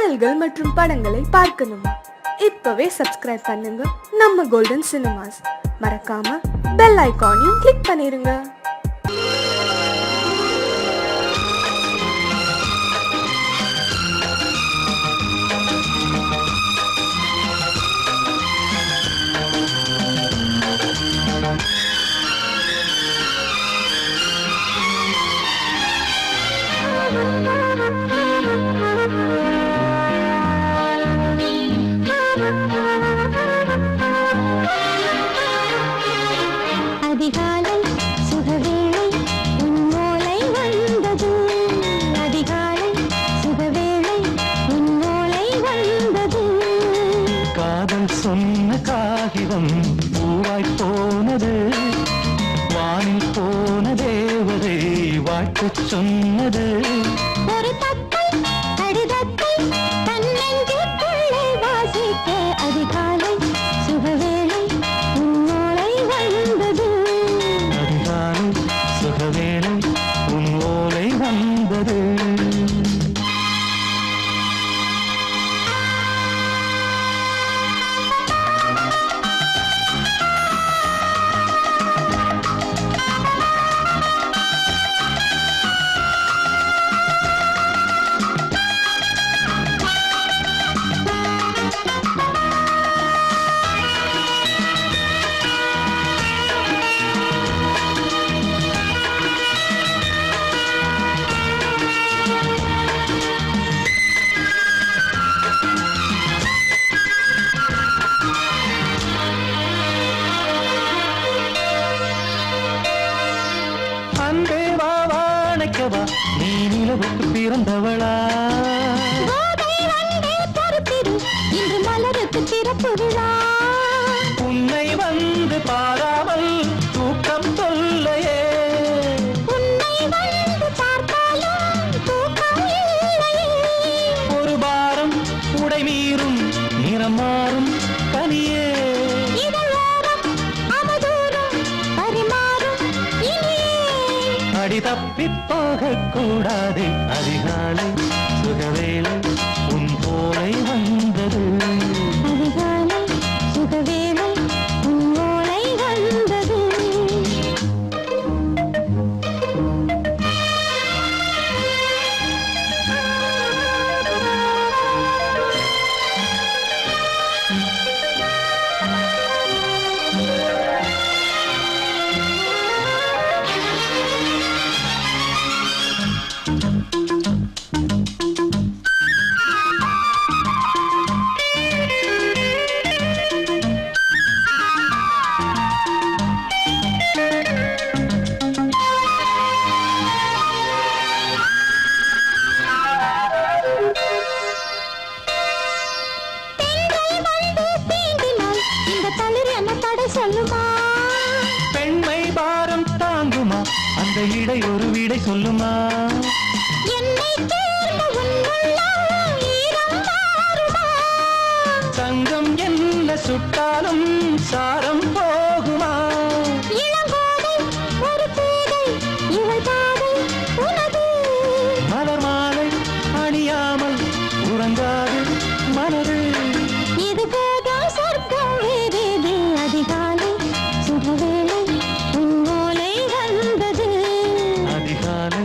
பாடல்கள் மற்றும் படங்களை பார்க்கணுமா? இப்பவே சப்ஸ்கிரைப் பண்ணுங்க நம்ம கோல்டன் சினிமாஸ். மறக்காம பெல் ஐகானையும் கிளிக் பண்ணிருங்க. அதிகாலை சுகவேளை உன்னோலை வந்தது. அதிகாலை சுகவேளை உன்னோலை வந்தது. காதல் சொன்ன காகிதம் பூவாய் போனது. வானில் போன தேவதை வாழ்த்து சொன்னது. ஒரு தத்தை கடிதத்தை தன்னெஞ்சுக்குள்ளே வாசிக்க அதிகாலை சுகவேளை உன்னோலை வந்தது. அதிகாலை சுகவேளை உன் ஓலை வந்தது. அன்பே வா வாழைக்கவா, நீ நிலவுக்கு பிறந்தவளா? கோதை வந்தே பொறுத்திரு, இன்று மலருக்கு திறப்பு விழா. உன்னை வந்து பாராமல் தூக்கம் தொல்லையே. உன்னை வந்து பார்த்தாலும் தூக்கம் இல்லையே. ஒரு பாரம் உடை மீறும் நிறம் மாறும் கனியே. இதழோரம் அமுதூரம் பரிமாறும் இனியே. அடி தப்பிப் போகக் கூடாது. அதிகாலை சுகவேளை உன் போலை வந்தது. அதிகாலை சுகவேளை உன்னோலை வந்தது. பெண்கள் வந்து தீண்டினால் இந்த தளிர் என்ன தடை சொல்லுமா? பெண்மை பாரம் தாங்குமா? அந்த இடை ஒரு விடை சொல்லுமா? என்னை தேர்ந்த உன் உள்ளம் ஈரம் மாறுமா? தங்கம் என்ன சுட்டாலும் சாரம் போகுமா? இளங்கோதை ஒரு பேதை இவள் பாதை உனது. மலர் மாலை அணியாமல் உறங்காது மனது. இது போதும் சொர்க்கம் வேறேது. அதிகாலை சுகவேளை உன்னோலை வந்தது. அதிகாலை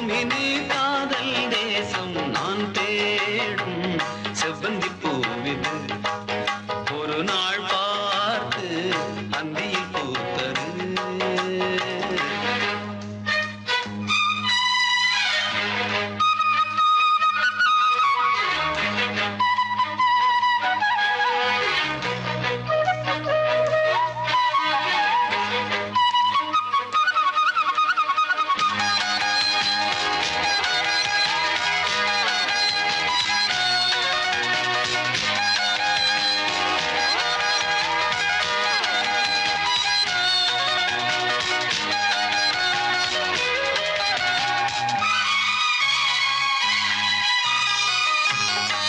போவோம் இனி காதல் தேசம் நான் தேடும் செவ்வந்தி பூவிது ஒரு நாள் பார்த்து அந்தியில் பூத்தது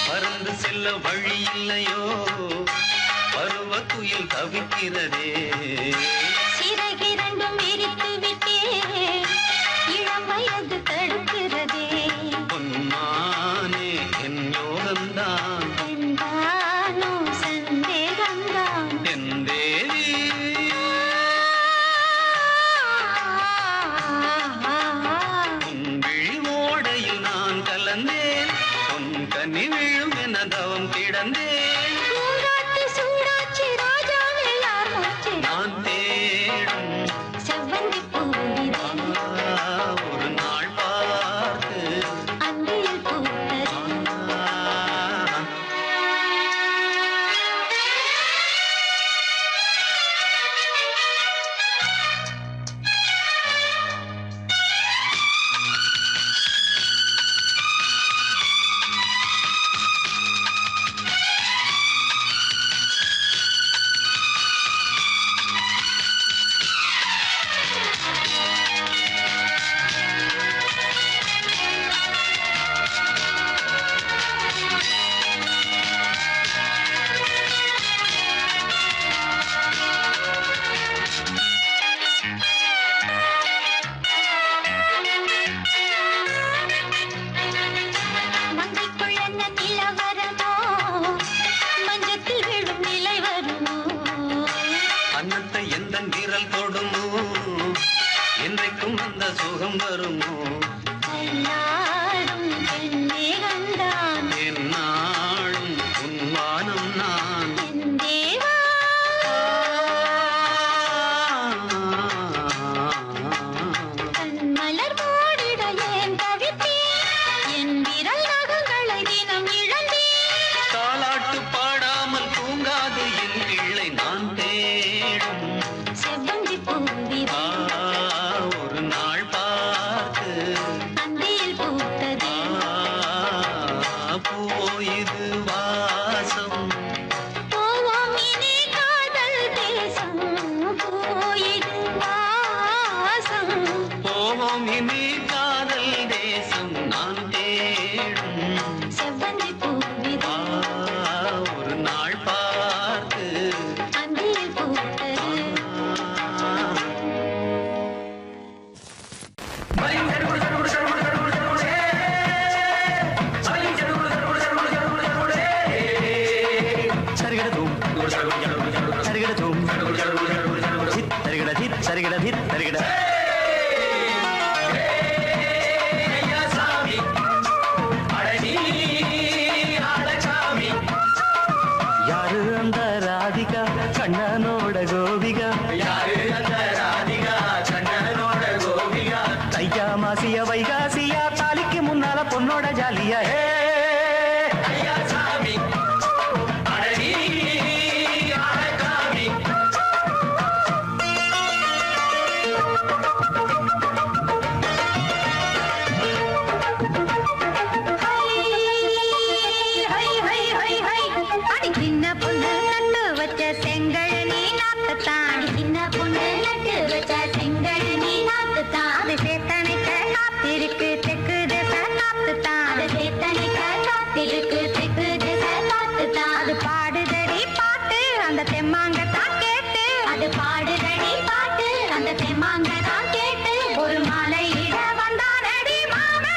பறந்து செல்ல வழி இல்லையோ பருவ குயில் தவிக்கிறதே சிறகிரண்டும் விரித்து விட்டே இளம் வயது தடுக்கிறதே பொன்மானே என் யோகம்தான் என்றானோ சந்தேகம்தான் என் தேவி உன் விழி ஓடையில் நான் கலந்தேன் உன் கனி விழும் என தவம் கிடந்தேன் பூங்காத்து சூடாச்சி ராஜாவே யார் மூச்சு நான் தேடும் செவ்வந்தி பூவிதே ஒரு நாள் பார்த்து அந்தியில் பூத்தது மங்கைக்குள் என்ன நிலவரமோ மஞ்சத்தில் விழும் நிலை வருமோ அன்னத்தை எந்த விரல் தொடுமோ என்றைக்கும் அந்த சுகம் வருமோ எல்லாரும் பெண்ணே கண்டான் என் நாளும் உன்வானம் நான் என் தேவா கண் மலர் மூடிட ஏன் தவித்தேன் என் விரல் நகங்களை தினம் இழந்தேன் தாலாட்டு பாடாமல் தூங்காது என் பிள்ளை நான் தேடும் செவ்வந்தி பூவிதே ஒரு நாள் பார்த்து அந்தியில் பூத்தது பூவோ இது வாசம் போவோம் இனி காதல் தேசம் போயிடு வாசம் போவோம் இனி காதல் தேசம் நான் தேடும் செவ்வந்தி பூவிதே ஒரு நாள் பார்த்து அந்தியில் பூத்தது சரிகடதும் சரிகடதும் சித் சரிகட சித் சரிகட சித் சரிகட யாரு அந்த ராதிகா கண்ணனோட கோபிகா தையா மாசிய வைகாசியா தாலிக்கு முன்னால பொண்ணோட ஜாலியா அடி சின்ன பொண்ணு நட்டு வச்ச செங்கழனி நாத்துத்தான் சின்ன பொண்ணு நட்டு வச்ச செங்கழனி நாத்துத்தான் அது சேத்தனைக்க காத்திருக்கு தெற்கு திசை காத்துத்தான் அது சேத்தனைக்க காத்திருக்கு தெற்கு திசை காத்துத்தான் அது பாடுதடி பாட்டு அந்த தெம்மாங்கத்தான் கேட்டு அது பாடுதடி பாட்டு அந்த தெம்மாங்கத்தான் கேட்டு ஒரு மாலையிட வந்தானடி மாமே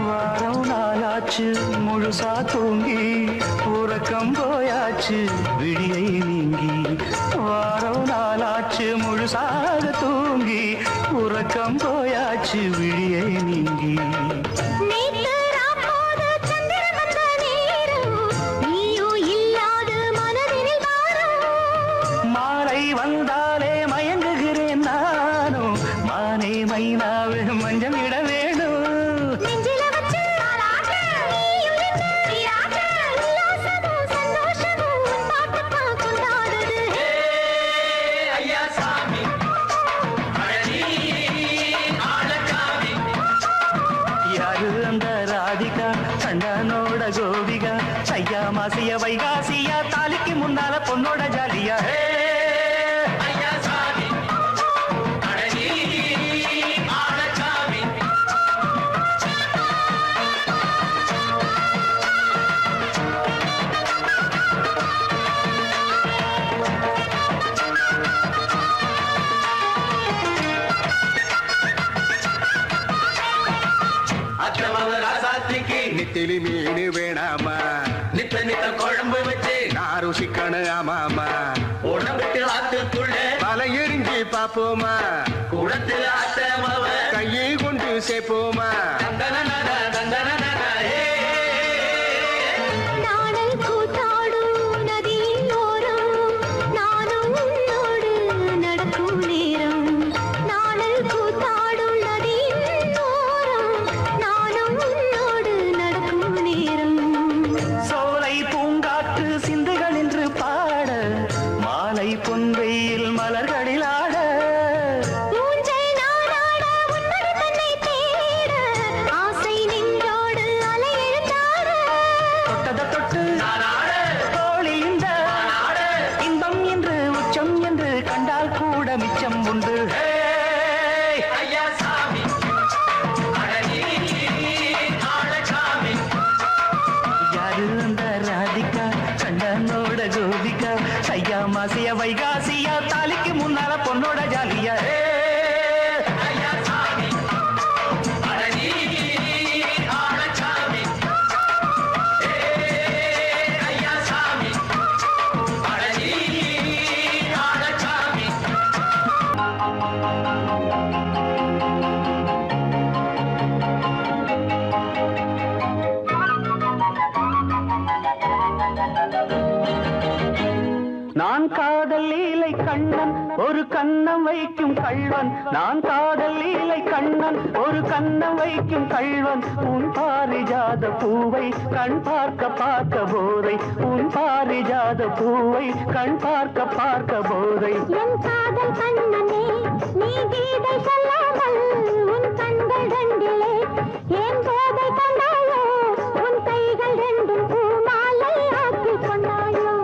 வாரம் நாளாச்சு முழுசா தூங்கி உறக்கம் போயாச்சு போயாச்சு விழியை நீங்கி வாரம் நாளாச்சு முழுசாக தூங்கி உறக்கம் போயாச்சு விழியை நீங்கி நேத்து ராப்போது சந்திரன் வந்த நேரம் நீயும் இல்லாது மனதினில் வாரம் மாலை வந்தாலே மயங்குகிறேன் நானும் மானே மைனாவே மஞ்சம் இட வேணும் நெஞ்சில வச்சு ஆளாட்ட நீயும் என்ன நீராட்ட உல்லாசமும் சந்தோஷமும் உன் பாட்டுத்தான் கொண்டாடுது ஐயா சாமி அழகி ஆளக்காமி யாரு அந்த ராதிகா கண்டனோட கோபிகா சையா மாசிய வைகாசியா தாலிக்கு முன்னால பொண்ணோட ஜாலியா ஐயா சாமி அழகி ஆளக்காமி அக்கிரம ராசாத்திக்கு நெத்திலி மீன் வேணாமா நித்த நித்த குழம்பு வச்சு நான் ருசிக்கணும் ஆமாமா உடம்புட்டு ஆத்துக்குள்ள பல எரிஞ்சு பாப்போமா குடத்தில் ஆத்தமவ கையை கொண்டு சேர்ப்போமா தந்தனனன தந்தனனன நாடல் கூத்தாடும் நதியின் ஓரம் நானும் உன்னோடு நடக்கும் நேரம் நாடல் கூத்தாடும் நதியின் ஓரம் நானும் உன்னோடு நடக்கும் நேரம் சோலை பூங்காற்று சிந்துகள் என்று பாட மாலை பொன்வெயில் மலர்களில் ஆட ஊஞ்சல் நானாட உன்னடி தன்னை தேட ஆசை நெஞ்சோடு அலை எழுந்தாட தொட்டத தொட்டு நானாட தோழி இந்த நானாட இன்பம் என்று உச்சம் என்று கண்டால் கூட மிச்சம் உண்டு ஐயா சாமி அழகி ஆளக்காமி யாரு அந்த ராதிகா கண்டனோட கோபிகா சையா மாசிய வைகாசியா தாலிக்கு முன்னால பொண்ணோட ஜாலியா ஐயா சாமி அழகி ஆளக்காமி ஐயா சாமி அழகி ஆளக்காமி நான் காதல் லீலை கண்ணன் ஒரு கண்ணம் வைக்கும் கள்வன் நான் காதல் லீலை கண்ணன் ஒரு கண்ணம் வைக்கும் கள்வன் உன் பாரிஜாத பூவை கண் பார்க்க பார்க்க போதை உன் பாரிஜாத பூவை கண் பார்க்க பார்க்க போதை என் காதல் கண்ணனே நீ கீதை சொல்லாமல் உன் கண்கள் ரெண்டிலே என் போதை கொண்டாயோ உன் கைகள் ரெண்டும் பூமாலை ஆக்கிக் கொண்டாயோ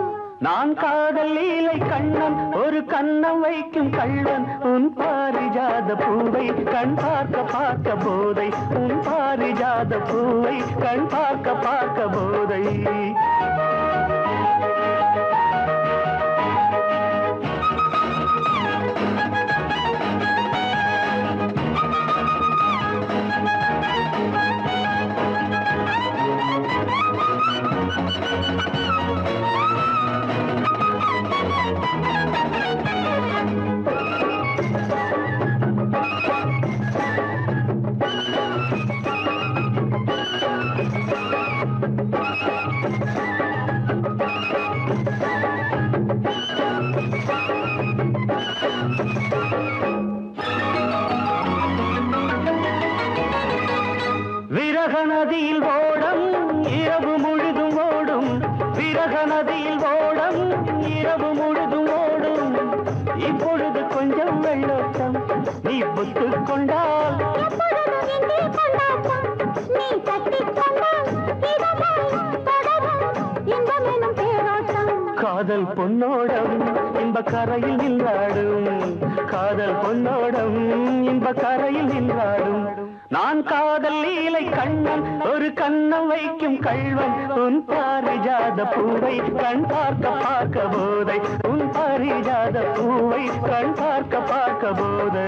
நான் காதல் லீலை கண்ணன் ஒரு கண்ணம் வைக்கும் கள்வன் உன் பாரிஜாத பூவை கண் பார்க்க பார்க்க போதை உன் பாரிஜாத பூவை கண் பார்க்க பார்க்க போதை விரக நதியில் ஓடம் இரவு முழுதும் ஓடும் விரக நதியில் ஓடம் இரவு முழுதும் ஓடும் இப்பொழுது கொஞ்சம் வெள்ளோட்டம் நீ புத்து கொண்டால் எப்பொழுதும் எங்கே கொண்டாட்டம் நீ தட்டிக் கொண்டால் இதமாய் தொடரும் இன்பமெனும் தேரோட்டம் காதல் பொன்னோடம் இன்ப கரையில் நின்றாடும் காதல் பொன்னோடம் இன்ப கரையில் நின்றாடும் நான் காதல் லீலை கண்ணன் ஒரு கண்ணம் வைக்கும் கள்வன் உன் பாரிஜாத பூவை கண் பார்க்க பார்க்க போதை உன் பாரிஜாத பூவை கண் பார்க்க பார்க்க போதை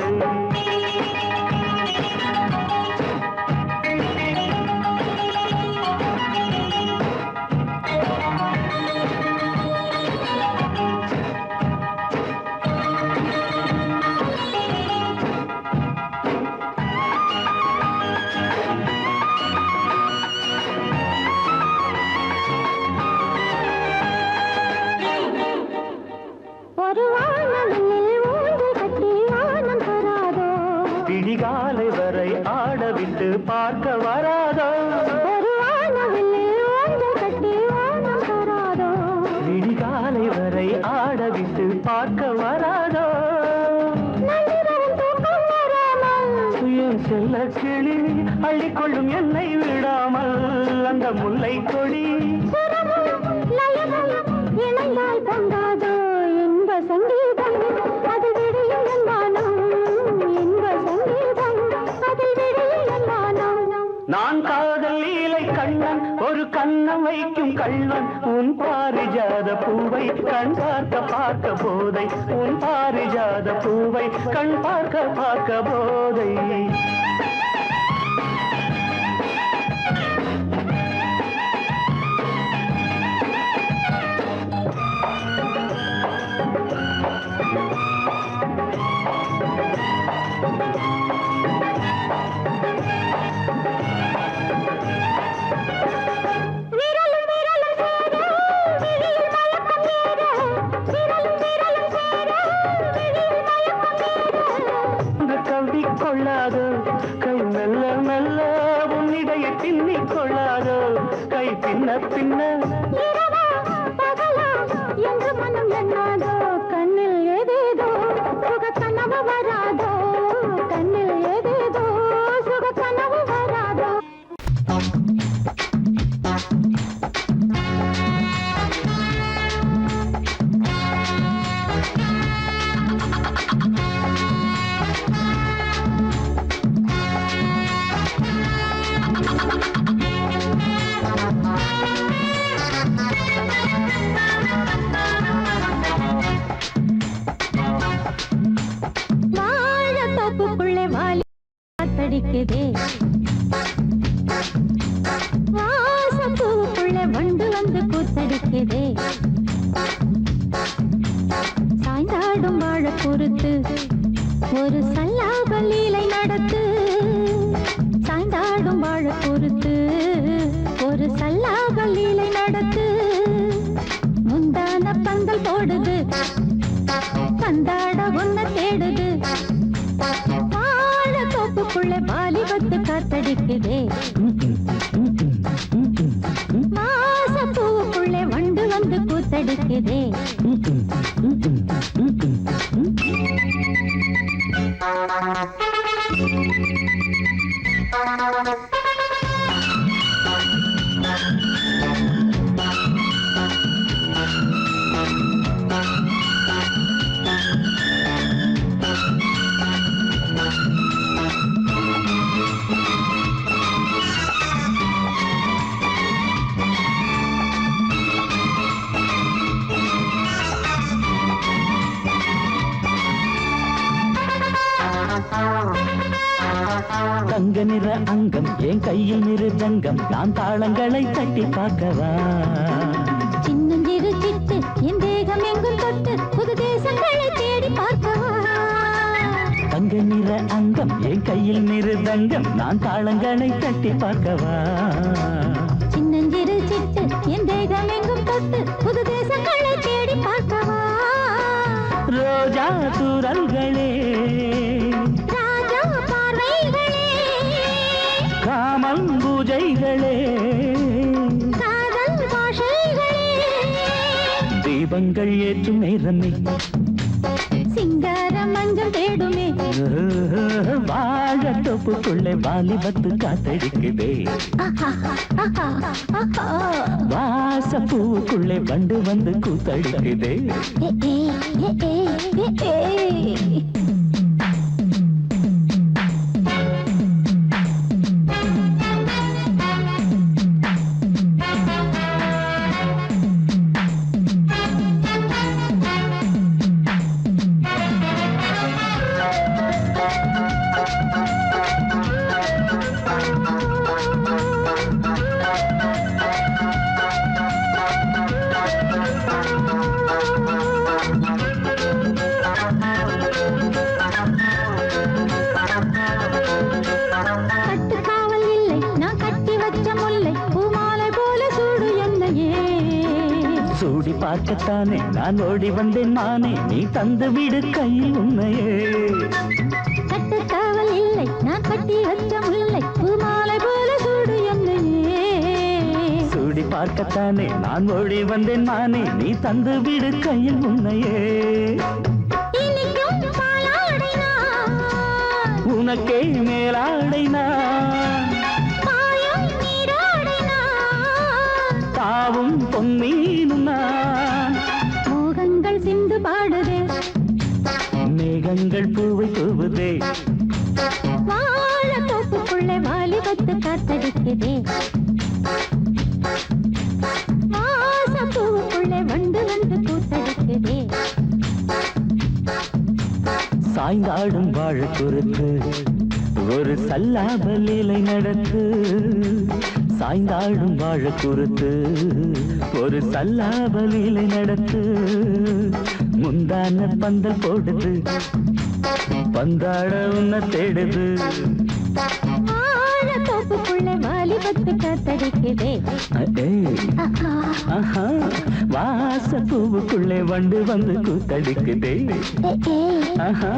வரை ஆடவிட்டு பார்க்க வராதோ என் செல்ல கிளி அள்ளிக்கொள்ளும் என்னை விடாமல் அந்த முல்லை கொடி இணைந்தால் பொங்காதோ இன்ப சங்கீதம் அதில் விடியும் என்மானம் இன்ப சங்கீதம் அதில் விடியும் என்மானம் நான் காதல் லீலை கண்ணன் ஒரு கண்ணம் வைக்கும் கள்ளன் உன் பாரிஜாத பூவை கண் பார்க்க பார்க்க போதை உன் பாரிஜாத பூவை கண் பார்க்க பார்க்க போதை கொள்ளாதோ கை மெல்ல மெல்ல உன்னிடையை பின்னிக் கொள்ளாதோ கை பின்ன பின்ன என்று மனம் எண்ணாதோ கண்ணில் ஏதேதோ சுக கனவு வராதோ கண்ணில் ஏதேதோ சுக கனவு வராதோ வாழத்தோப்புக்குள்ளே வாலி காத்தடிக்குதே வாசப்பூவுக்குள்ளே வண்டு வந்து கூத்தடிக்குதே சாய்ந்தாடும் வாழ பொறுத்து ஒரு சல்லாப லீலை நடத்து சாய்ந்தாடும் வாழ பொறுத்து ஒரு சல்லாப லீலை நடத்து முந்தான பந்தல் போடுது பந்தாட ஒன்ன தேடுது வாழ தோப்புக்குள்ளே வாலிபத்து காத்தடிக்குதே மாசப்பூவுக்குள்ளே வண்டு வந்து கூத்தடிக்குதே தங்க நிற அங்கம் என் கையில் மிருதங்கம் நான் தாளங்களை தட்டி பார்க்கவா சின்னஞ்சிறு சிட்டு என் தேகம் எங்கும் தொட்டு புது தேசங்களை தேடி பார்க்கவா தங்க நிற அங்கம் என் கையில் மிருதங்கம் நான் தாளங்களை தட்டி பார்க்கவா சின்னஞ்சிறு சிட்டு என் தேகம் எங்கும் தொட்டு புது தேசங்களை தேடி பார்க்கவா ரோஜா தூரல்களே ராஜா பார்வைகளே காமம் பூஜைகளே காதல் பாஷைகளே தீபங்கள் ஏற்றும் நேரமே சிங்கார மஞ்சள் தேடுமே வாழ தொப்புக்குள்ளே வாலிபத்து காத்தடிக்குதே வாசப்பூவுக்குள்ளே வண்டு வந்து கூத்தடிக்குதே கட்டுக்காவல் இல்லை நான் கட்டி வச்ச முல்லை பூமாலை போல சூடு என்னையே சூடி பார்க்கத்தானே நான் ஓடி வந்தேன் மானே நீ தந்து விடு கையில் உன்னையே கட்டுக்காவல் இல்லை நான் கட்டி வச்ச முல்லை பூமாலை போல சூடு என்னையே சூடி பார்க்கத்தானே நான் ஓடி வந்தேன் மானே, நீ தந்து விடு கையில் உன்னையே. இனிக்கும் பாலாடை நான், உனக்கே மேலாடை நான், பாயும் நீராடை நான், தாவும் பொன்னீனும் நான். மோகங்கள் சிந்து பாடுதே, மேகங்கள் பூவை தூவுதே, வாழ தோப்புக்குள்ளே வாலிபத்து காத்தடிக்குதே, வாச பூவுக்குள்ளே வண்டு வந்து கூத்தடிக்குதே. சாய்ந்தாடும் வாழ குறுத்து ஒரு சல்லாப லீலை நடத்து. சாய்ந்தாடும் வாழ குறுத்து ஒரு சல்லாப லீலை நடத்து. முந்தான பந்தல் போடுது, பந்தாட உன்னை தேடுது. வாழ தோப்புக்குள்ளே வாலிபத்து காத்தடிக்குதே. ஆஹா, வாச பூவுக்குள்ளே வண்டு வந்து கூத்தடிக்குதே. ஆஹா.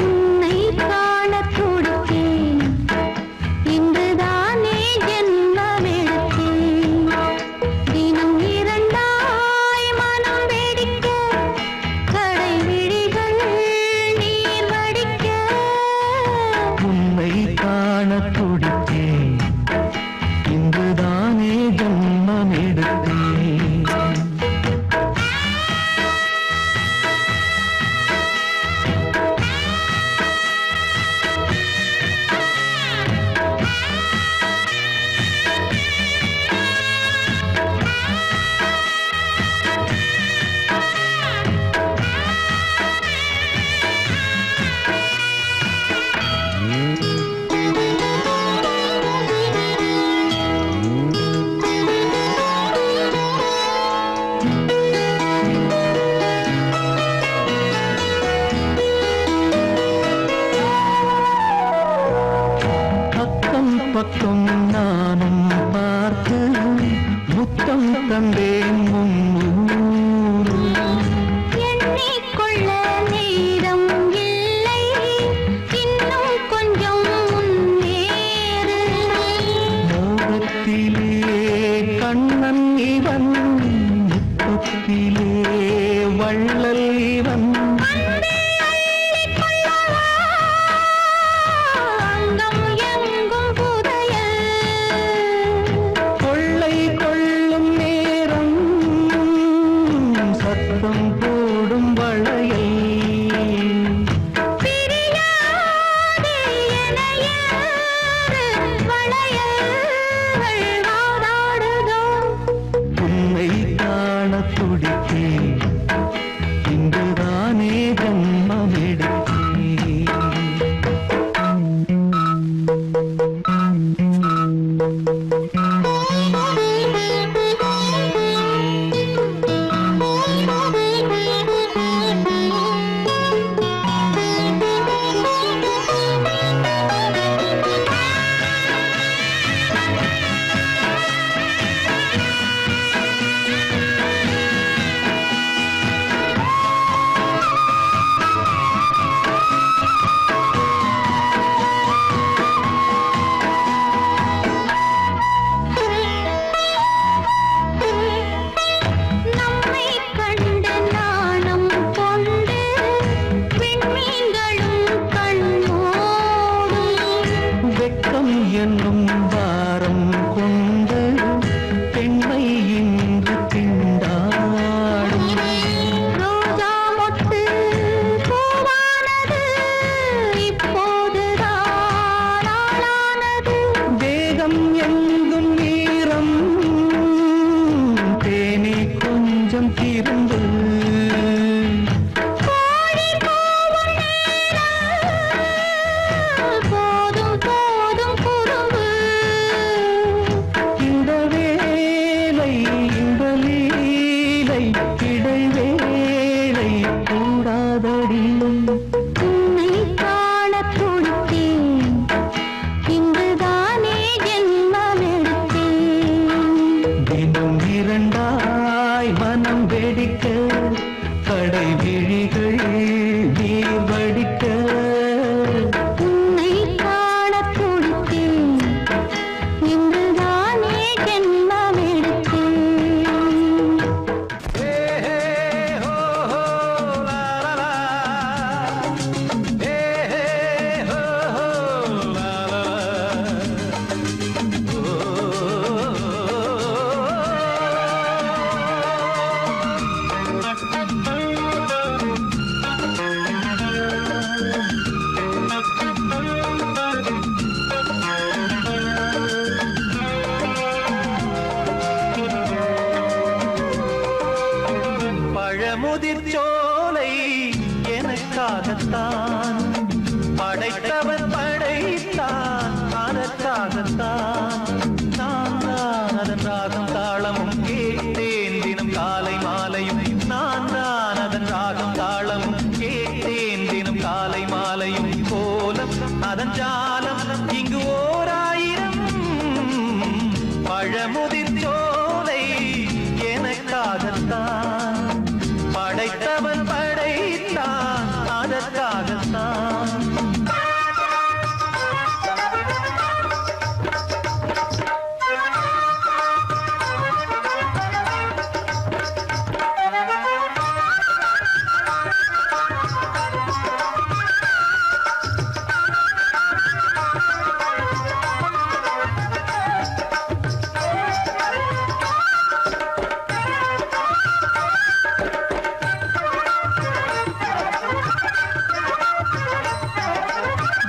உன்னை காணத் துடித்தேன், இன்றுதானே ஜென்மமெடுத்தேன். தினம் இரண்டாய் மனம் வெடிக்க, கடை விழிகள் நீர் வடிக்க. உன்னை காண துடித்தேன், இன்றுதானே ஜன்மம் எடுத்தேன். பக்கம் பக்கம் நானும் பார்த்து முத்தம் தந்தேன் முன்னூறு. எண்ணிக்கொள்ள நேரம் இல்லை, இன்னும் கொஞ்சம் முன்னேறு. மோகத்திலே கண்ணன் இவன், முத்தத்திலே வள்ளல் இவன். அங்கம் எங்கும் புதையல், கொள்ளை கொள்ளும் நேரம் சத்தம் போடும் வளையல். பிரியாதே எனையாறு வளையல்கள் வாதாடுதோ. உன்னை காண துடித்தேன், இன்றுதானே ஜன்மம் எடுத்தேன். நம்மை கண்டு நாணம் கொண்டு விண்மீன்களும் கண்மூடும். வெட்கம் என்னும் பாரம் கொண்டு பெண்மை இன்று திண்டாடும். ரோஜா மொட்டு பூவானது, இப்போதுதான் ஆளானது. தேகம் எங்கும் ஈரம், தேனே கொஞ்சம் திருந்து. கோழி கூவும் நேரம், போதும் போதும் குறும்பு. எனக்காகத்தான் படைத்தவன் படைத்தான் அதற்காகத்தான் நான் தான் அதன் ராகம் தாளமும் கேட்டேன் தினம் காலை மாலையும் நான் தான் அதன் ராகம் தாளமும் கேட்டேன் தினம் காலை மாலையும் கோலம் அதன் ஜாலம் இங்கு ஓர் ஆயிரம் பழமுதிர் சோலை எனக்காகத்தான் படைத்தவன் படைத்தான் அதற்காகத்தான்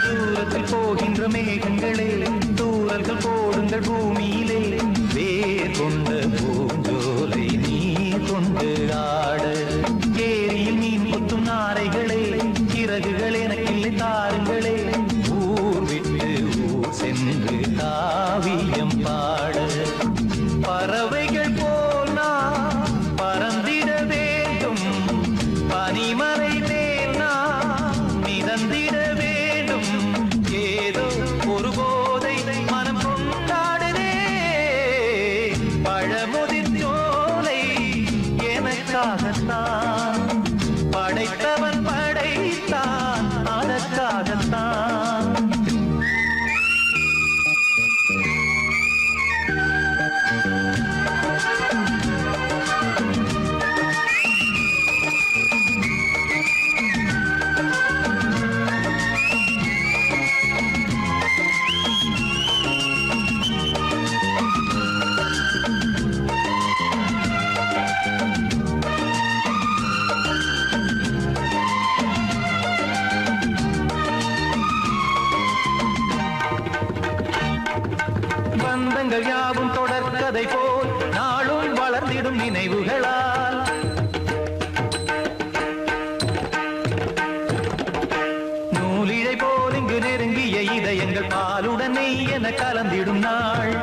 தூரத்தில் போகின்ற மேகங்களே தூரல்கள் போடுங்கள் பூமியிலே வேர் கொண்ட பூஞ்சோலை நீ கொண்டு ஆட ஏரியில் மீன் கொத்தும் நாரைகளே சிறகுகள் எனக்கில்லை தாருங்களே ஊர் விட்டு ஊர் சென்று காவியம் பாட பறவைகள் போல் நான் பறந்திட வேண்டும் பனிமலை மேல் நான் மிதந்திட வேண்டும் ஏதோ ஒரு போதை மனம் கொண்டாடுதே பழமுதிர் சோலை எனக்காகத்தான் படைத்தவன் படைத்தான் அதற்காகத்தான் பந்தங்கள் யாவும் தொடர்கதை போல் நாளும் வளர்ந்திடும் நினைவுகளால் நூலிழை போல் இங்கு நெருங்கிய இதயங்கள் பாலுடன் நெய் என கலந்திடும் நாள்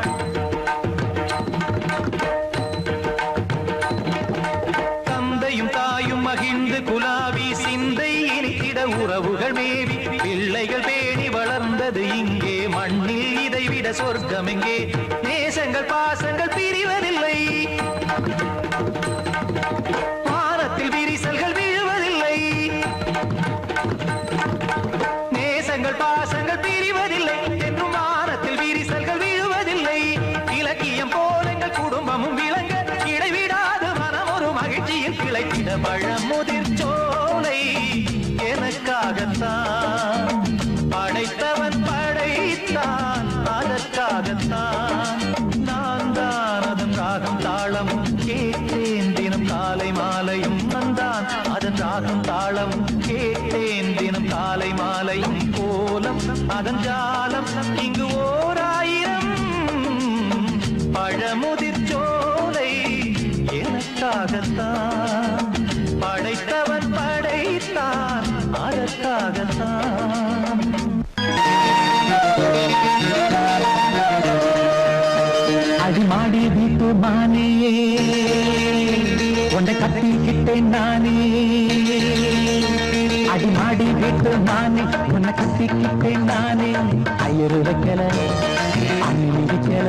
தந்தையும் தாயும் மகிழ்ந்து குலாவி சிந்தை இனித்திட உறவுகள் மேவி பிள்ளைகள் பேணி வளர்ந்தது இங்கே மண்ணில் இதைவிட சொர்க்கம் எங்கே நேசங்கள் பாசங்கள் பிரிவதில்லை வானத்தில் விரிசல்கள் விழுவதில்லை நேசங்கள் பாசங்கள் பிரிவதில்லை என்றும் வானத்தில் விரிசல்கள் விழுவதில்லை இலக்கியம் போல எங்கள் குடும்பமும் விளங்க இடைவிடாது மனம் ஒரு மகிழ்ச்சியில் கிளைத்திட பழமுதிர் சோலை எனக்காகத்தான் படைத்தவன் படைத்தான் அதற்காகத்தான் நான் தான் அதன் ராகம் தாளமும் கேட்டேன் தினம் காலை மாலையும் நான் அதன் ராகம் தாளமும் கேட்டேன் தினம் காலை மாலையும் கோலம் அதன் ஜாலம் இங்கு ஓர் ஆயிரம் பழமுதிர் சோலை எனக்காகத்தான் படைத்தவன் படைத்தான் அதற்காகத்தான் அடிமாடி வீட்டு மானே உன்னை கட்டிக்கிட்டேன் நானே அடிமாடி வீட்டு மானே உன்னை கட்டிக்கிட்டேன் நானே ஐயரு வைக்கல அண்ணி மிதிக்கல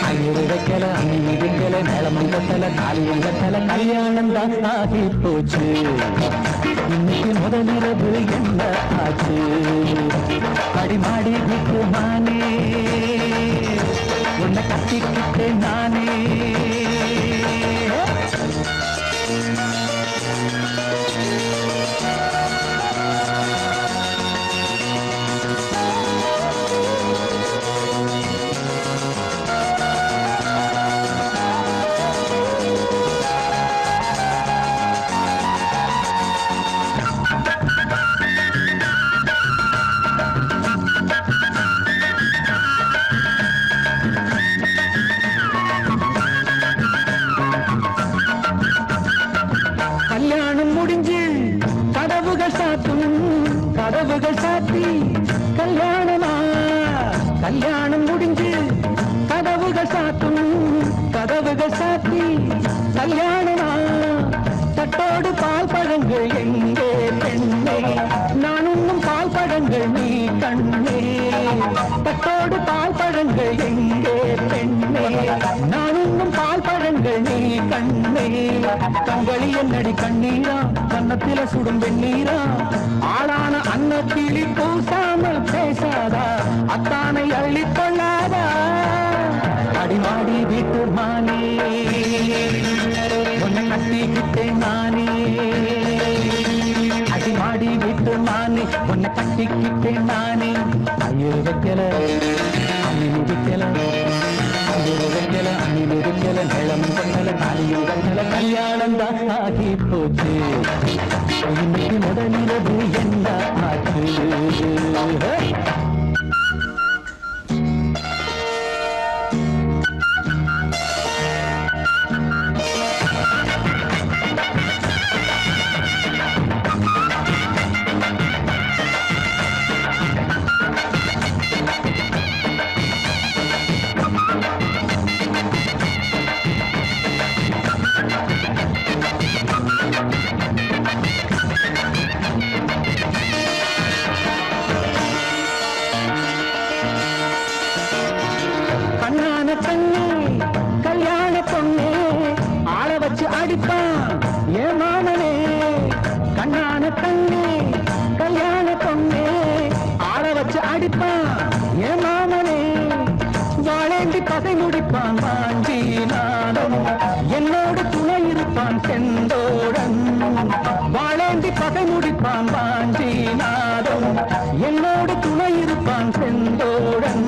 ஐயரு வைக்கல அண்ணி மிதிக்கல மேலமங்கத்தல காலியங்கத்தல கல்யாணம் தான் ஆகி போச்சு இன்னைக்கு முதலிரவு என்ன ஆச்சு அடிமாடி வீட்டு மானே உன்னை கட்டிக்கிட்டேன் நானே கதவுகள் சாத்தி கல்யாணமா கல்யாணம் முடிஞ்சு கதவுகள் சாத்தும் கதவுகள் சாத்தி கல்யாணமா தட்டோடு பால் பழங்கள் எங்கே பெண்ணே நான் உண்ணும் பால் பழங்கள் நீ கண்ணே தட்டோடு பால் பழங்கள் எங்கே பெண்ணே நான் உண்ணும் பால் பழங்கள் நீ கண்ணே கண்களி என்னடி கண்ணீரா கன்னத்தில சுடும் வெண்ணீரா ஆளான அன்னத்திலி பூசாமல் பேசாதா அத்தானை அள்ளிக் கொள்ளாதா அடிமாடி வீட்டு மானே உன்னை கட்டிக்கிட்டேன் நானே அடிமாடி வீட்டு மானே உன்னை கட்டிக்கிட்டேன் நானே ஐயோ வைக்கல அம்மினி வைக்கல ஐயோ வைக்கல அம்மினி வைக்கல நிலம் கொண்டல தாலியும் கண்டல கல்யாணம் தான் ஆகி போச்சு இன்னைக்கு முதலிரவு என்ன ஆச்சு கண்ணான கண்ணே கல்யாண பொண்ணே ஆள வச்சு அடிப்பான் ஏ மாமனே கண்ணான கண்ணே கல்யாண பொண்ணே ஆள வச்சு அடிப்பான் ஏ மாமனே வாழேந்தி பகை முடிப்பான் வாஞ்சி நாடம் என்னோடு துணை இருப்பான் செந்தோடன் வாழேந்தி பகை முடிப்பான் வாஞ்சி நாடம் என்னோடு துணை இருப்பான் செந்தோடன்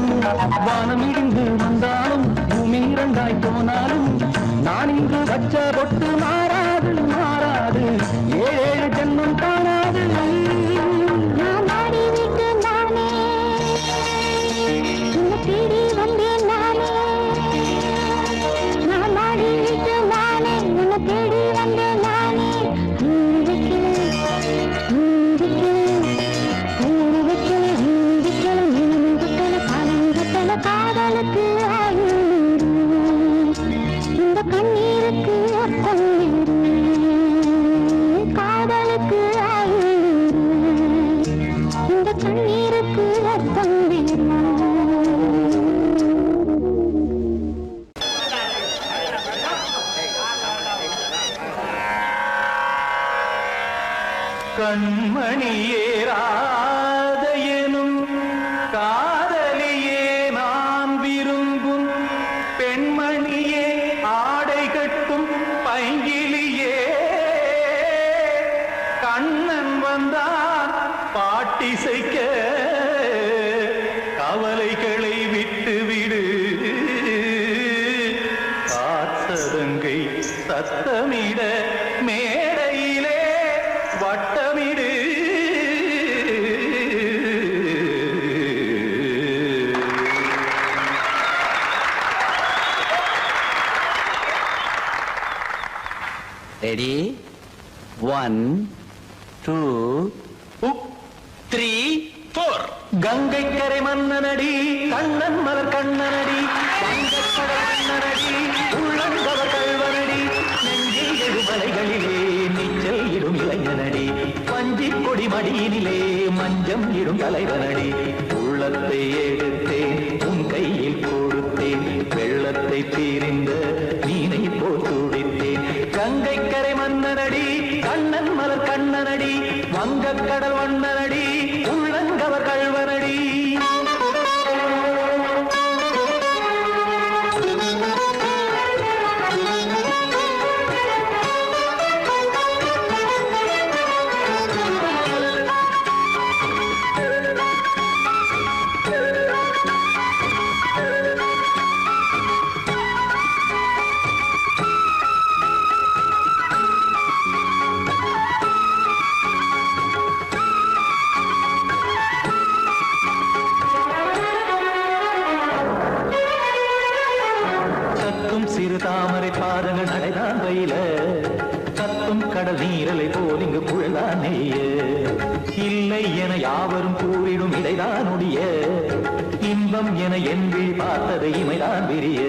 வானம் இடிந்து வந்தாலும் பூமி இரண்டாய் போனாலும் நான் இங்கு வச்ச பொட்டு மாறாது மாறாது ஏழு ஜென்மம் காணாது நான் மாடி விட்டு நானே உன்னை தேடி வந்தேன் நானே நான் மாடி விட்டு நானே உன்னை தேடி வந்தேன் நானே காதலுக்கு இந்த கண்ணீருக்கு அர்த்தம் காதலுக்கு இந்த கண்ணீருக்கு அர்த்தம் கண்மணியேராத எனும் காதலியே நான் விரும்பும் பெண்மணியே ஆடை கட்டும் பைங்கிலியே கண்ணன் வந்தான் பாட்டிசைக்க கவலைகளை விட்டுவிடு காத்ததங்கை சத்தமிட மேடையிலே வட்டமிடு ரெடி 1 2 3 4 கங்கை கரை மன்னனடி கண்ணன் மலர் கண்ணனடி வங்கக்கடல் மன்னனடி உள்ளங்கவர் கல்வனடி நெஞ்சில் எழுமலைகளிலே நீச்சல் இடும் இளைஞனடி பஞ்சி கொடி மடியினிலே மஞ்சம் இடும் தலைவனடி உள்ளத்தை எடுத்தேன் உன் கையில் கொடுத்தேன் வெள்ளத்தை தீரிந்த மீனை போல் துடித்தேன் கங்கை கரை மன்னனடி கண்ணன் மலர் கண்ணனடி வங்கக்கடல் வண்ணனடி உள்ளங்கவர் கல்வனடி இல்லை என யாவரும் கூறிடும் இடைதான் ஒடிய இன்பம் என என் விழி பார்த்தது இமைதான் விரிய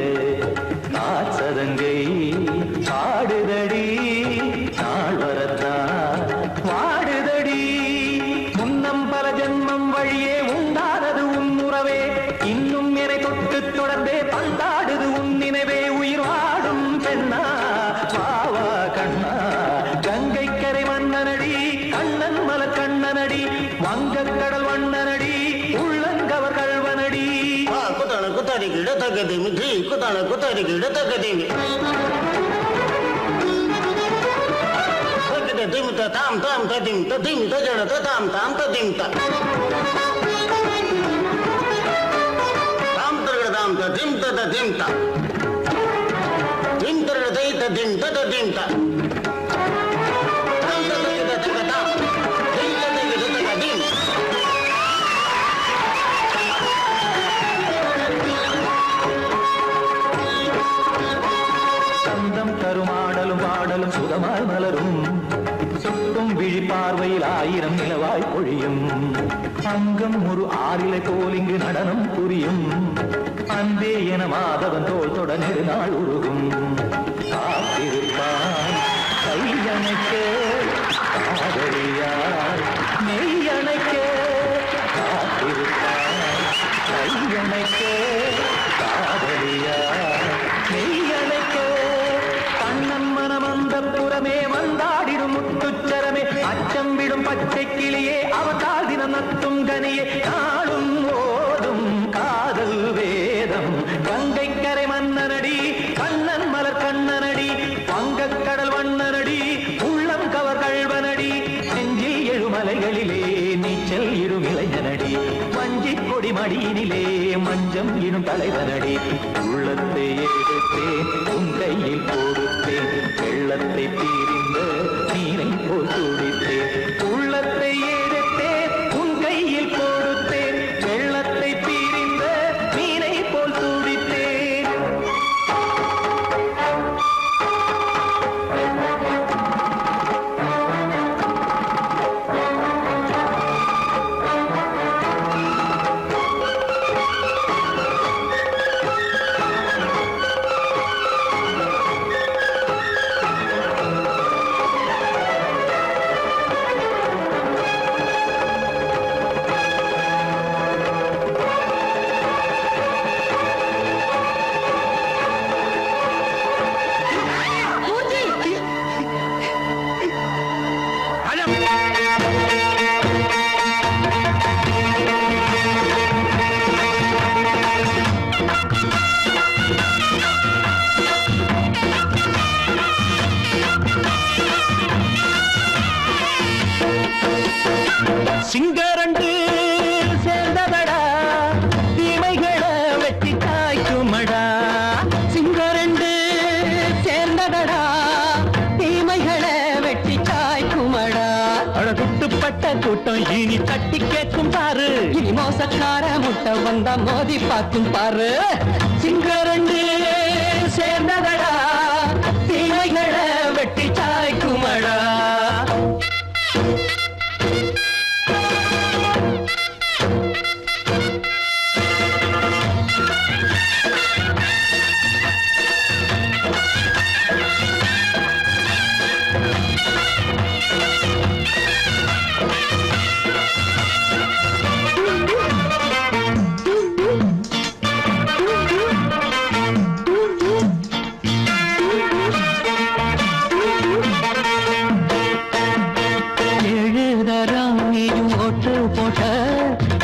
காசதங்கை பாடுதடி நாள் வரத்தான் வாடுதடி முன்னம் பல ஜென்மம் வழியே உண்டானது உன் உறவே இன்னும் என்னை தொட்டு தொடர்ந்தே பந்தாடுது உன் நினைவே உயிர் வாடும் பெண்ணா வாவா கண்ணா கங்கை கரை மன்னனடி கண்ணன் மலர் கண்ணனடி வங்கக் கடல் வண்ணனடி உள்ளங்கவர் கல்வனடி குத்தான குத்தாடி கிட தக்கதேமி ஜி குத்தான குத்தாடி கிட தக்கதேமி திமித்த தாம் தாம் ததிம் ததிம் தஜட தாம் தாம் ததிம் தாம் தரகட தாம் ததிம் ததிம் தாம் திம் தரகட தை ததிம் ததிம் தாம் தாம் ததிம் ததிம் தாம் திம் ததிம் ததிம் சந்தம் கருமாடலும் பாடலும் சுகமாய் மலரும் சுட்டும் விழி பார்வையில் ஆயிரம் நிலவாய் பொழியும் அங்கம் ஒரு ஆறிலை போல் இங்கு நடனம் புரியும் அன்பே என மாதவன் தோல் தொட நெடுநாள் உருகும் காத்திருப்பான் கையணைக்க காதலியார் மெய்யணைக்க காத்திருப்பான் கையணைக்க காதலியார் மெய்யணைக்க கண்ணன் மனம் அந்த புறமே வந்தாடிடும் முத்துச்சரமே அச்சம் விடும் பச்சை கிளியே அவதால் தினம் நத்தும் கனியே நாளும் ஓடும் காதல் வேதம் கங்கை கரை மன்னனடி கண்ணன் மலர் கண்ணனடி வங்கக் கடல் வண்ணனடி உள்ளம் கவர் கல்வனடி நெஞ்சில் எழுமலைகளிலே நீச்சல் இடும் இளைஞனடி வஞ்சிக் கொடி மடியினிலே மஞ்சம் இடும் தலைவனடி உள்ளத்தை எடுத்தேன் உன் கையில் கொடுத்தேன் வெள்ளத்தை தீரிந்த நீரை போல் துடித்தேன் உள்ளத்தை எடுத்தேன் உன் கையில் கொடுத்தேன் வெள்ளத்தை தீரிந்த நீரை போல் துடித்தேன் சிங்கரண்டு சேர்ந்ததடா தீமைகளை வெட்டி காய்க்குமடா சிங்கரண்டு சேர்ந்ததடா தீமைகளை வெட்டி காய்க்குமடா அழகுட்டுப்பட்ட கூட்டம் இனி தட்டி கேட்கும் பாரு இனி மோசக்கார முட்டை வந்தா மோதி பார்க்கும் பாரு சிங்கரண்டு சேர்ந்ததடா தீமைகளை வெட்டி காய்க்குமடா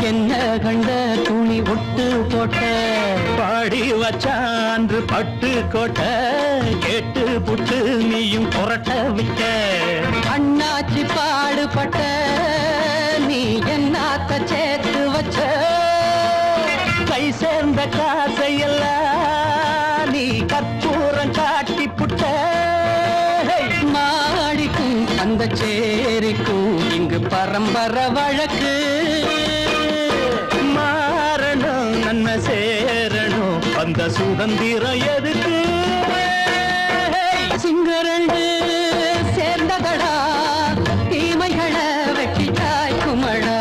என்ன கண்ட துணி ஒட்டு போட்ட பாடி வச்சான்று பட்டு கோட்ட கேட்டு புட்டு நீயும் புரட்ட விட்ட அண்ணாச்சி பாடுபட்ட நீ என்னாத்த சேர்த்து வச்ச கை சேர்ந்த காசையெல்லாம் நீ கற்பூரம் காட்டி புட்ட மாடிக்கும் அந்த சேரிக்கும் இங்கு பரம்பரை வழக்கு மாறணும் நன்மை சேரணும் அந்த சுதந்திரம் எதுக்கு சிங்கரண்டு சேர்ந்ததடா தீமைகளை வெட்டி காய்க்குமடா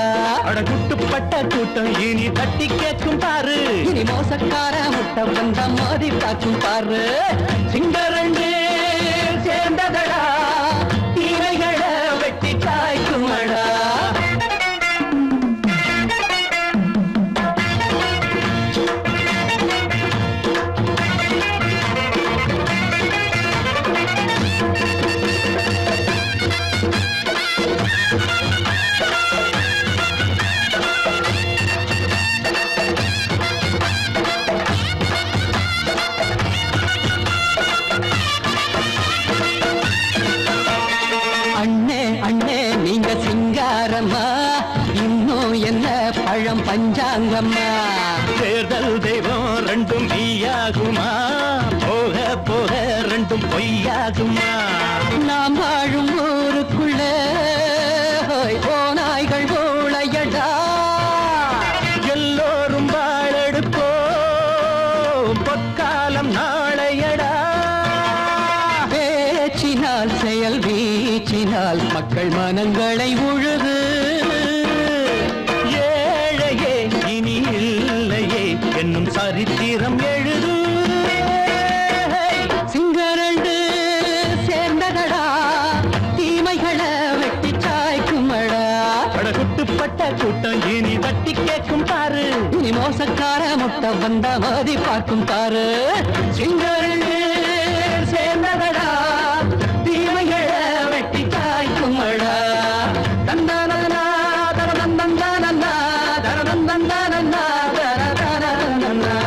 அடகுட்டுப்பட்ட கூட்டம் இனி தட்டி கேட்கும் பாரு, இனி மோசக்கார முட்டை வந்த மாதிரி பார்க்கும் பாரு. சிங்கரண்டு சேர்ந்ததடா, தீரைகளை வெட்டி காய்க்குமடா. அண்ணே அண்ணே நீங்க சிங்காரம்மா, இன்னும் என்ன பழம் பஞ்சாங்கம்மா. தேர்தல் தெய்வம் ரெண்டும் மெய்யாகுமா, போக போக ரெண்டும் பொய்யாகுமா. நாம் வாழும் ஊருக்குள்ள ஓநாய்கள் ஊழையடா, எல்லோரும் வாழெடுப்போ பொற்காலம் நாளையடா. பேச்சினால் செயல் வீச்சினால் மக்கள் மனங்களை உழுது, ஏழையே இனி இல்லையே என்னும் சரித்திரம் எழுது. சிங்கரண்டு சேர்ந்ததடா, தீமைகளை வெட்டி சாய்க்குமடா. படகுட்டுப்பட்ட கூட்டம் இனி தட்டி கேட்கும் பாரு, இனி மோசக்கார முட்டை வந்த மதி பார்க்கும் பாரு. சிங்கரண்டு சேர்ந்ததடா, தீமைகளை வெட்டி காய்க்குமடா. தந்தானனா தரதந்தந்தானனா தரதந்தந்தானனா தரதந்தந்தானனா.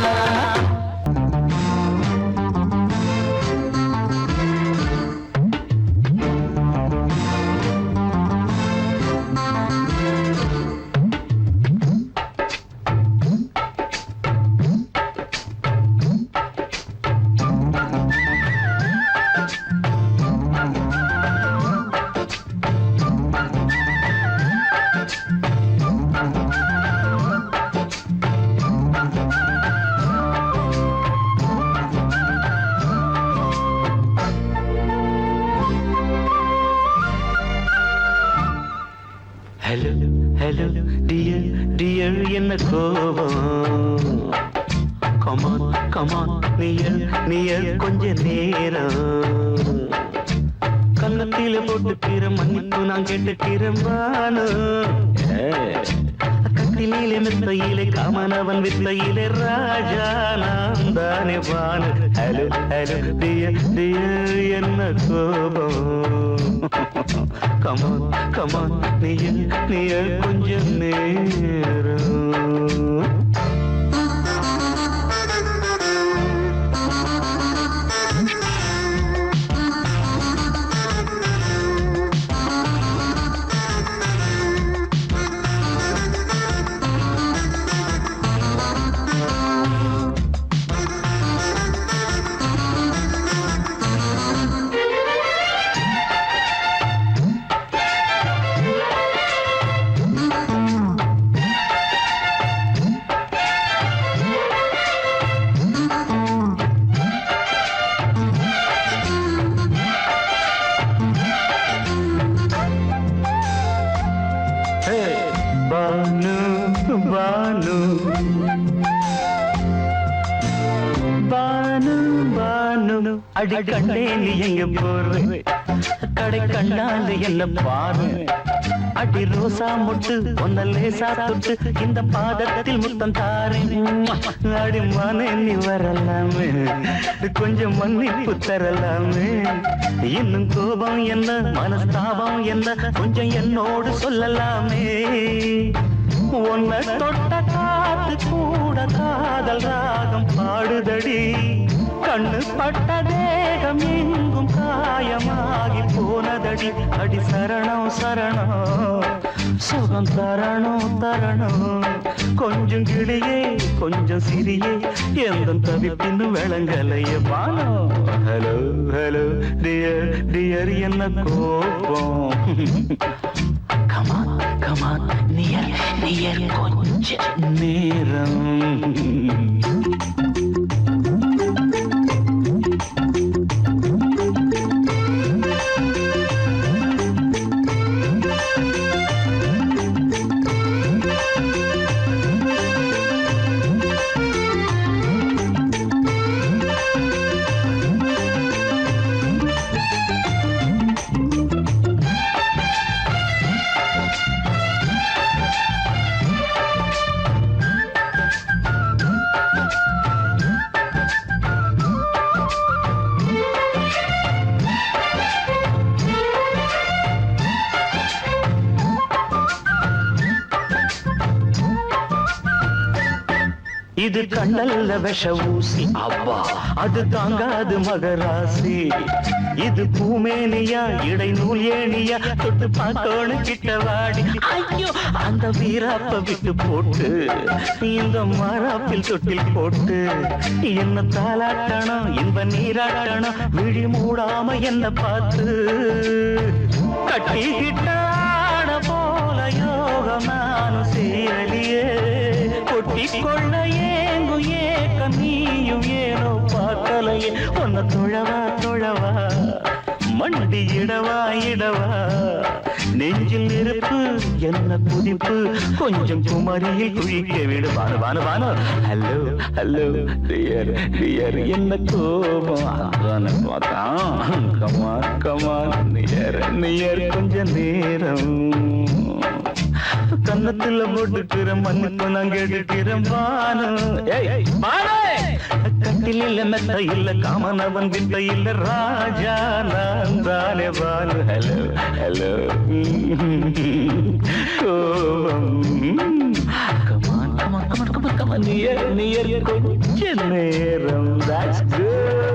ஹலோ ஹலோ டியர் டியர் என்ன கோபம், கமான் கமான் நியர் நியர் கொஞ்ச நேரம். கன்னத்தில போட்டுக்கிற மன்னிப்பு நான் கேட்டுக்கிறேன் வானு. கட்டிலே மெத்தையிலே காமனவன் வித்தையிலே ராஜா நான் தானே வானு. ஹலோ ஹலோ டியர் டியர் என்ன கோபம், கமான் கமான் நியர் நியர் கொஞ்சம் நேரம். பானு பானு பானு பானு அடி கண்டே நீ எங்க போற, கடை கண்டாந்து என்ன பாரு. அடி ரோசா முட்டு ஒன்ன லேசா தொட்டு இந்த பாதத்தில் முத்தம் தாரேன். அடி மானே நீ வரலாமே, கொஞ்சம் மன்னிப்பு தரலாமே. இன்னும் கோபம் என்ன மனஸ்தாபம் என்ன கொஞ்சம் என்னோடு சொல்லலாமே. உன்னை தொட்ட காத்து கூட காதல் ராகம் பாடுதடி, கண்ணு பட்ட தேகம் எங்கும் காயமாகி போனதடி. அடி சரணம் சரணம் சுகம் தரணும் தரணும், கொஞ்சம் கிளியே கொஞ்சம் சிறியே எந்த தவிப்பின்னு விளங்கலைய பானோ. ஹலோ ஹலோ டியர் டியர் என்ன கோபம், கமான் கமான் நியர் நியர் கொஞ்ச நேரம். இது கண்ணல்ல விஷ ஊசி அவ்வா அது தாங்காது மகராசி இது பூமேனியா இடைநூல் ஏனியா தொட்டு பார்த்தோன்னு கிட்ட வாடி ஐயோ அந்த வீராப்ப விட்டு போட்டு இந்த மாறாப்பில் தொட்டில் போட்டு என்ன தாளாட்டணும் இன்ப நீராட்டணும் விழி மூடாம என்ன பார்த்து கட்டிக்கிட்டான போல யோகம் நானும் சேரலியே கொட்டி கொள்ள ஏங்கு ஏக்க நீயும் ஏனோ பார்க்கலையே உன்னை தொழவா மண்டி இடவா நெஞ்சில் நெருப்பு என்ன குதிப்பு கொஞ்சம் குமரியில் குழிக்க விடு வானு ஹலோ டியர் என்ன கோபம் கமான் நியர் கொஞ்ச நேரம் கன்னத்துல போட்டுக்கிற மண்ணுக்கு நாங்க எடுக்கிறேன் பானு கட்டில் இல்ல மெத்த இல்ல காமனவன் விட்ட இல்ல ராஜா நான் தானே பானு ஹலோ கமான் நியர் கொஞ்ச நேரம் that's good